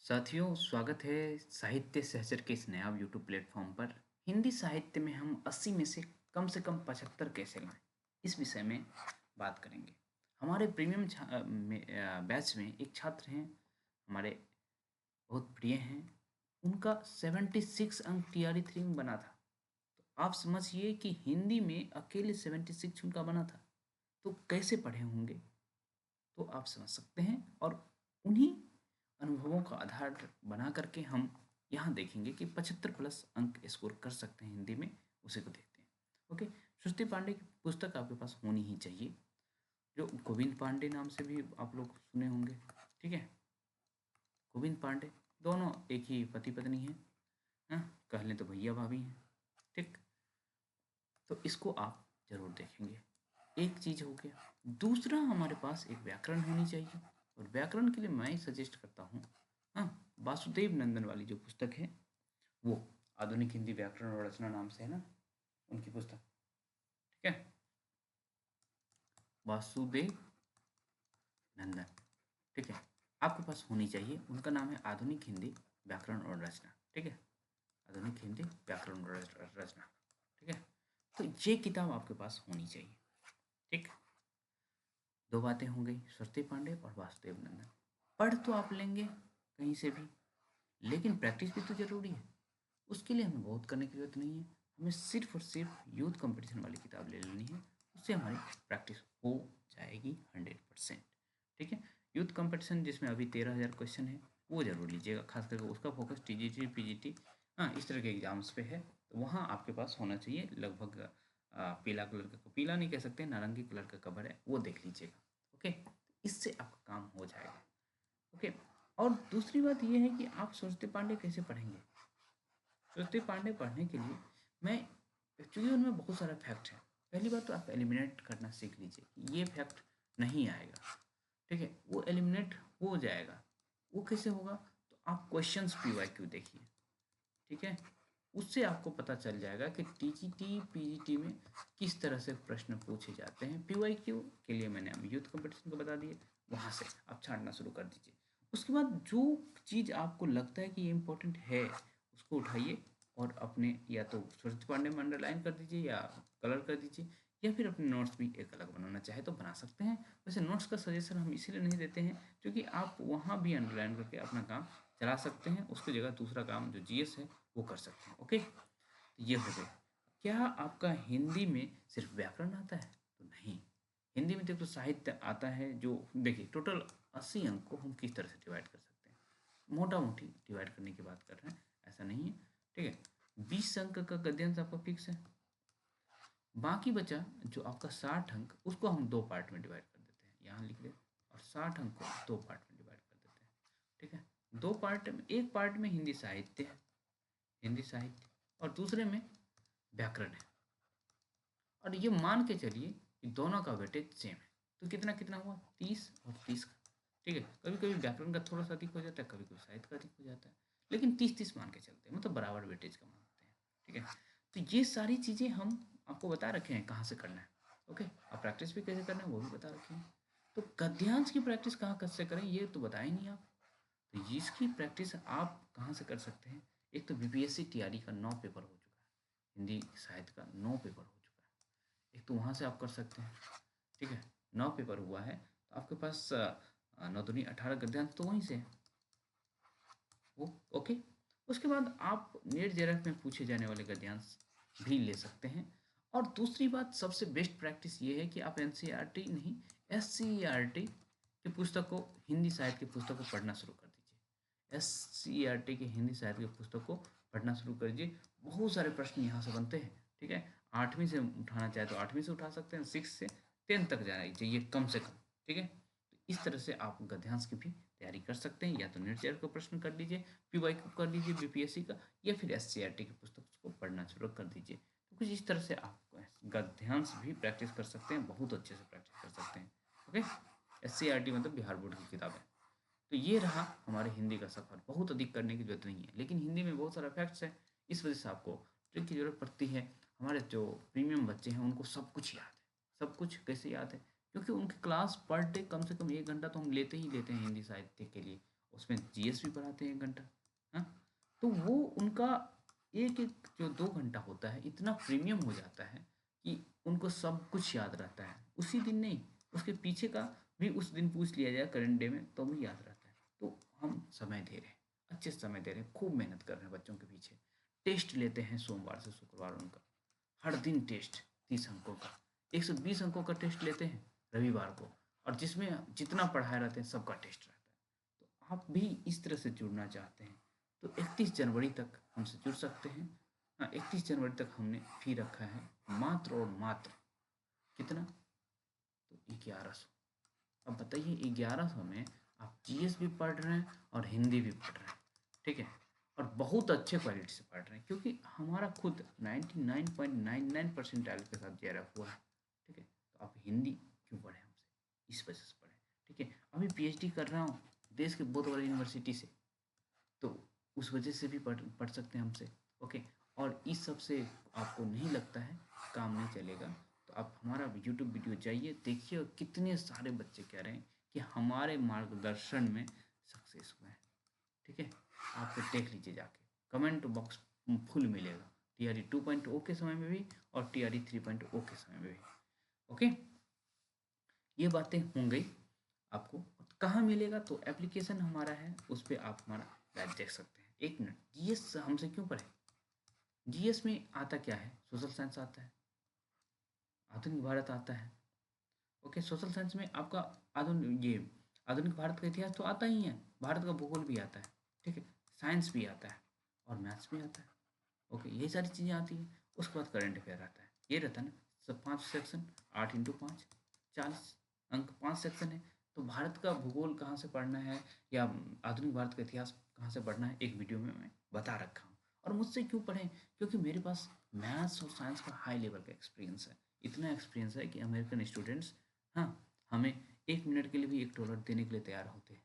साथियों, स्वागत है साहित्य सहचर के इस नया यूट्यूब प्लेटफॉर्म पर। हिंदी साहित्य में हम 80 में से कम 75 कैसे लाएं, इस विषय में बात करेंगे। हमारे प्रीमियम बैच में एक छात्र हैं, हमारे बहुत प्रिय हैं। उनका 76 अंक टीआरई 3 में बना था। तो आप समझिए कि हिंदी में अकेले 76 उनका बना था, तो कैसे पढ़े होंगे, तो आप समझ सकते हैं। और उन्हीं अनुभवों का आधार बना करके हम यहाँ देखेंगे कि 75 प्लस अंक स्कोर कर सकते हैं हिंदी में, उसी को देखते हैं। ओके। श्रुति पांडे की पुस्तक आपके पास होनी ही चाहिए, जो गोविंद पांडे नाम से भी आप लोग सुने होंगे। ठीक है, गोविंद पांडे दोनों एक ही पति पत्नी हैं। हाँ, कह लें तो भैया भाभी हैं। ठीक, तो इसको आप जरूर देखेंगे। एक चीज हो गया। दूसरा, हमारे पास एक व्याकरण होनी चाहिए, और व्याकरण के लिए मैं सजेस्ट करता हूँ, हाँ, वासुदेव नंदन वाली जो पुस्तक है, वो आधुनिक हिंदी व्याकरण और रचना नाम से है ना, उनकी पुस्तक। ठीक है, वासुदेव नंदन। ठीक है, आपके पास होनी चाहिए। उनका नाम है आधुनिक हिंदी व्याकरण और रचना। ठीक है, आधुनिक हिंदी व्याकरण और रचना। ठीक है, तो ये किताब आपके पास होनी चाहिए। ठीक, दो बातें हो गई, श्रुति पांडे और वासुदेव नंदन। पढ़ तो आप लेंगे कहीं से भी, लेकिन प्रैक्टिस भी तो जरूरी है। उसके लिए हमें बहुत करने की जरूरत नहीं है। हमें सिर्फ और सिर्फ यूथ कंपटीशन वाली किताब ले लेनी है, उससे हमारी प्रैक्टिस हो जाएगी 100%। ठीक है, यूथ कंपटीशन जिसमें अभी 13,000 क्वेश्चन है, वो जरूर लीजिएगा। खास करके उसका फोकस टीजीटी पीजीटी, हाँ, इस तरह के एग्जाम्स पे है। तो वहाँ आपके पास होना चाहिए लगभग पीला कलर का, पीला नहीं कह सकते, नारंगी कलर का कवर है, वो देख लीजिएगा। ओके, इससे आपका काम हो जाएगा। ओके, और दूसरी बात ये है कि आप सुरती पांडे कैसे पढ़ेंगे। सुरती पांडे पढ़ने के लिए मैं, एक्चुअली उनमें बहुत सारा फैक्ट है। पहली बात तो आप एलिमिनेट करना सीख लीजिए कि ये फैक्ट नहीं आएगा। ठीक है, वो एलिमिनेट हो जाएगा। वो कैसे होगा, तो आप क्वेश्चंस पीवाईक्यू देखिए। ठीक है, उससे आपको पता चल जाएगा कि टीजीटी पीजीटी में किस तरह से प्रश्न पूछे जाते हैं। पीवाईक्यू के लिए मैंने अब यूथ कंपटीशन को बता दिए, वहाँ से आप छांटना शुरू कर दीजिए। उसके बाद जो चीज़ आपको लगता है कि ये इम्पोर्टेंट है, उसको उठाइए और अपने या तो सूरज पांडे में अंडरलाइन कर दीजिए या कलर कर दीजिए, या फिर अपने नोट्स भी एक अलग बनाना चाहे तो बना सकते हैं। वैसे नोट्स का सजेशन हम इसीलिए नहीं देते हैं क्योंकि आप वहाँ भी अंडरलाइन करके अपना काम चला सकते हैं, उसकी जगह दूसरा काम जो जीएस है वो कर सकते हैं। ओके, तो ये हो गया। क्या आपका हिंदी में सिर्फ व्याकरण आता है, तो नहीं। हिंदी में देखो साहित्य आता है। जो देखिए, टोटल 80 अंक को हम किस तरह से डिवाइड कर सकते हैं, मोटा मोटी डिवाइड करने की बात कर रहे हैं, ऐसा नहीं है। ठीक है, 20 अंक का गद्यांश आपका फिक्स है। बाकी बचा जो आपका 60 अंक, उसको हम दो पार्ट में डिवाइड कर देते हैं, यहाँ लिख दे, और 60 अंक को दो पार्ट में डिवाइड कर देते हैं। ठीक है, दो पार्ट में, एक पार्ट में हिंदी साहित्य है, हिंदी साहित्य, और दूसरे में व्याकरण है। और ये मान के चलिए कि दोनों का वेटेज सेम है, तो कितना कितना हुआ, 30 और 30 का। ठीक है, कभी कभी व्याकरण का थोड़ा सा अधिक हो जाता है, कभी कभी साहित्य का अधिक हो जाता है, लेकिन 30-30 मान के चलते हैं, मतलब बराबर वेटेज का मानते हैं। ठीक है, तो ये सारी चीज़ें हम आपको बता रखे हैं कहाँ से करना है। ओके, और प्रैक्टिस भी कैसे करना है वो भी बता रखे हैं। तो गद्यांश की प्रैक्टिस कहाँ कैसे करें ये तो बताए नहीं आप। तो इसकी प्रैक्टिस आप कहाँ से कर सकते हैं। एक तो बीपीएससी टीआरई का 9 पेपर हो चुका है, हिंदी साहित्य का 9 पेपर हो चुका है, एक तो वहाँ से आप कर सकते हैं। ठीक है, 9 पेपर हुआ है तो आपके पास 9 दूनी 18 गद्यांश तो वहीं से है वो। ओके, उसके बाद आप नेट जेआरएफ में पूछे जाने वाले गद्यांश भी ले सकते हैं। और दूसरी बात, सबसे बेस्ट प्रैक्टिस ये है कि आप एनसीईआरटी नहीं, एससीईआरटी की पुस्तक को, हिंदी साहित्य की पुस्तक को पढ़ना शुरू कर दीजिए। एससीईआरटी के हिंदी साहित्य की पुस्तक को पढ़ना शुरू कर दीजिए। बहुत सारे प्रश्न यहाँ से बनते हैं। ठीक है, 8वीं से उठाना चाहे तो 8वीं से उठा सकते हैं, 6 से 10 तक जाना चाहिए कम से कम। ठीक है, तो इस तरह से आप गद्यांश की भी तैयारी कर सकते हैं। या तो नेट जेआरएफ का प्रश्न कर लीजिए, पीवाईक्यू कर लीजिए बीपीएससी का, या फिर एससीईआरटी की पुस्तक को पढ़ना शुरू कर दीजिए। तो कुछ इस तरह से आप गद्यांश भी प्रैक्टिस कर सकते हैं, बहुत अच्छे से प्रैक्टिस कर सकते हैं। ओके, एससीईआरटी मतलब बिहार बोर्ड की किताब है। तो ये रहा हमारे हिंदी का सफ़र। बहुत अधिक करने की जरूरत नहीं है, लेकिन हिंदी में बहुत सारा फैक्ट्स है, इस वजह से आपको ट्रिक की जरूरत पड़ती है। हमारे जो प्रीमियम बच्चे हैं उनको सब कुछ याद है। सब कुछ कैसे याद है, क्योंकि उनकी क्लास पर डे कम से कम 1 घंटा तो हम लेते ही लेते हैं हिंदी साहित्य के लिए, उसमें जीएस भी पढ़ाते हैं 1 घंटा। हाँ, तो वो उनका एक एक जो 2 घंटा होता है इतना प्रीमियम हो जाता है कि उनको सब कुछ याद रहता है, उसी दिन नहीं, उसके पीछे का भी उस दिन पूछ लिया जाए करंट डे में तो भी याद रहता है। तो हम समय दे रहे हैं, अच्छे से समय दे रहे हैं, खूब मेहनत कर रहे हैं बच्चों के पीछे। टेस्ट लेते हैं सोमवार से शुक्रवार उनका, हर दिन टेस्ट 30 अंकों का, 120 अंकों का टेस्ट लेते हैं रविवार को, और जिसमें जितना पढ़ाए रहते हैं सबका टेस्ट रहता है। तो आप भी इस तरह से जुड़ना चाहते हैं तो 31 जनवरी तक हमसे जुड़ सकते हैं। हाँ, 31 जनवरी तक हमने फी रखा है मात्र और मात्र कितना, तो 1100। अब बताइए 1100 में आप जीएस भी पढ़ रहे हैं और हिंदी भी पढ़ रहे हैं, ठीक है, और बहुत अच्छे क्वालिटी से पढ़ रहे हैं क्योंकि हमारा खुद 99.99% के साथ जेआरएफ हुआ है, ठीक है। तो आप हिंदी क्यों पढ़ें हमसे, इस वजह से पढ़ें, ठीक है। अभी पीएचडी कर रहा हूँ देश के बहुत बड़ी यूनिवर्सिटी से, तो उस वजह से भी पढ़ पढ़ सकते हैं हमसे, ओके। और इस सब से आपको नहीं लगता है काम नहीं चलेगा, तो आप हमारा यूट्यूब वीडियो जाइए देखिए, और कितने सारे बच्चे कह रहे हैं कि हमारे मार्गदर्शन में सक्सेस हुए हैं, ठीक है। आप देख लीजिए जाके, कमेंट बॉक्स फुल मिलेगा, टीआरई 2.0 के समय में भी और टीआरई 3.0 के समय में भी, ओके। ये बातें हो गई। आपको कहाँ मिलेगा, तो एप्लीकेशन हमारा है, उस पर आप हमारा बैच देख सकते हैं। 1 मिनट, जीएस हमसे क्यों पढ़े, जीएस में आता क्या है, सोशल साइंस आता है, आधुनिक भारत आता है, ओके। सोशल साइंस में आपका आधुनिक भारत का इतिहास तो आता ही है, भारत का भूगोल भी आता है, ठीक है, साइंस भी आता है और मैथ्स भी आता है, ओके। ये सारी चीज़ें आती हैं। उसके बाद करंट अफेयर आता है, ये रहता है ना, सब 5 सेक्शन, 8 × 5 40 अंक, 5 सेक्शन है। तो भारत का भूगोल कहाँ से पढ़ना है या आधुनिक भारत का इतिहास कहाँ से पढ़ना है, एक वीडियो में मैं बता रखा हूँ। और मुझसे क्यों पढ़ें, क्योंकि मेरे पास मैथ्स और साइंस का हाई लेवल का एक्सपीरियंस है, इतना एक्सपीरियंस है कि अमेरिकन स्टूडेंट्स, हाँ, हमें 1 मिनट के लिए भी $1 देने के लिए तैयार होते हैं।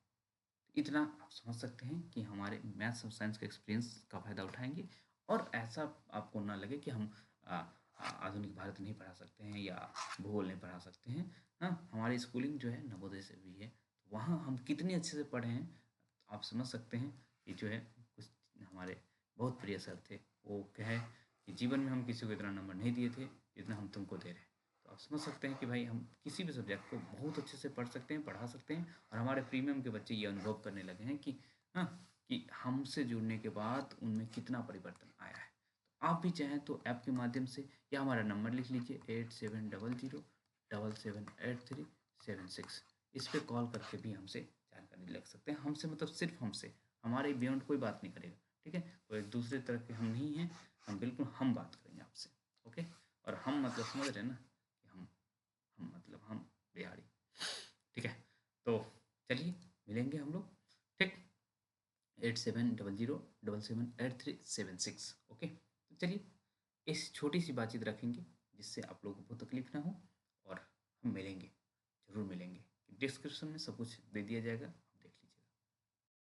इतना आप समझ सकते हैं कि हमारे मैथ्स और साइंस के एक्सपीरियंस का फ़ायदा उठाएंगे, और ऐसा आपको ना लगे कि हम आधुनिक भारत नहीं पढ़ा सकते हैं या भूगोल नहीं पढ़ा सकते हैं। हाँ, हमारी स्कूलिंग जो है नवोदय से हुई है, तो वहाँ हम कितने अच्छे से पढ़े हैं, तो आप समझ सकते हैं कि जो है कुछ हमारे बहुत प्रिय सर थे, वो कहे कि जीवन में हम किसी को इतना नंबर नहीं दिए थे जितना हम तुमको दे रहे हैं। तो आप समझ सकते हैं कि भाई हम किसी भी सब्जेक्ट को बहुत अच्छे से पढ़ सकते हैं, पढ़ा सकते हैं, और हमारे प्रीमियम के बच्चे ये अनुभव करने लगे हैं कि हाँ, कि हमसे जुड़ने के बाद उनमें कितना परिवर्तन आया है। तो आप भी चाहें तो ऐप के माध्यम से, या हमारा नंबर लिख लीजिए 8700 778376, इस पर कॉल करके भी हमसे जानकारी ले सकते हैं। हमसे मतलब सिर्फ हमसे, हमारे बियॉन्ड कोई बात नहीं करेगा, ठीक है। कोई एक दूसरे तरह के हम नहीं हैं, हम बिल्कुल हम बात करेंगे आपसे, ओके। और हम मतलब समझ रहे हैं ना कि हम मतलब हम बिहारी, ठीक है। तो चलिए मिलेंगे हम लोग, ठीक, 8700 778376, ओके। तो चलिए इस छोटी सी बातचीत रखेंगे जिससे आप लोगों को तकलीफ ना हो, और हम मिलेंगे, ज़रूर मिलेंगे। डिस्क्रिप्शन में सब कुछ दे दिया जाएगा,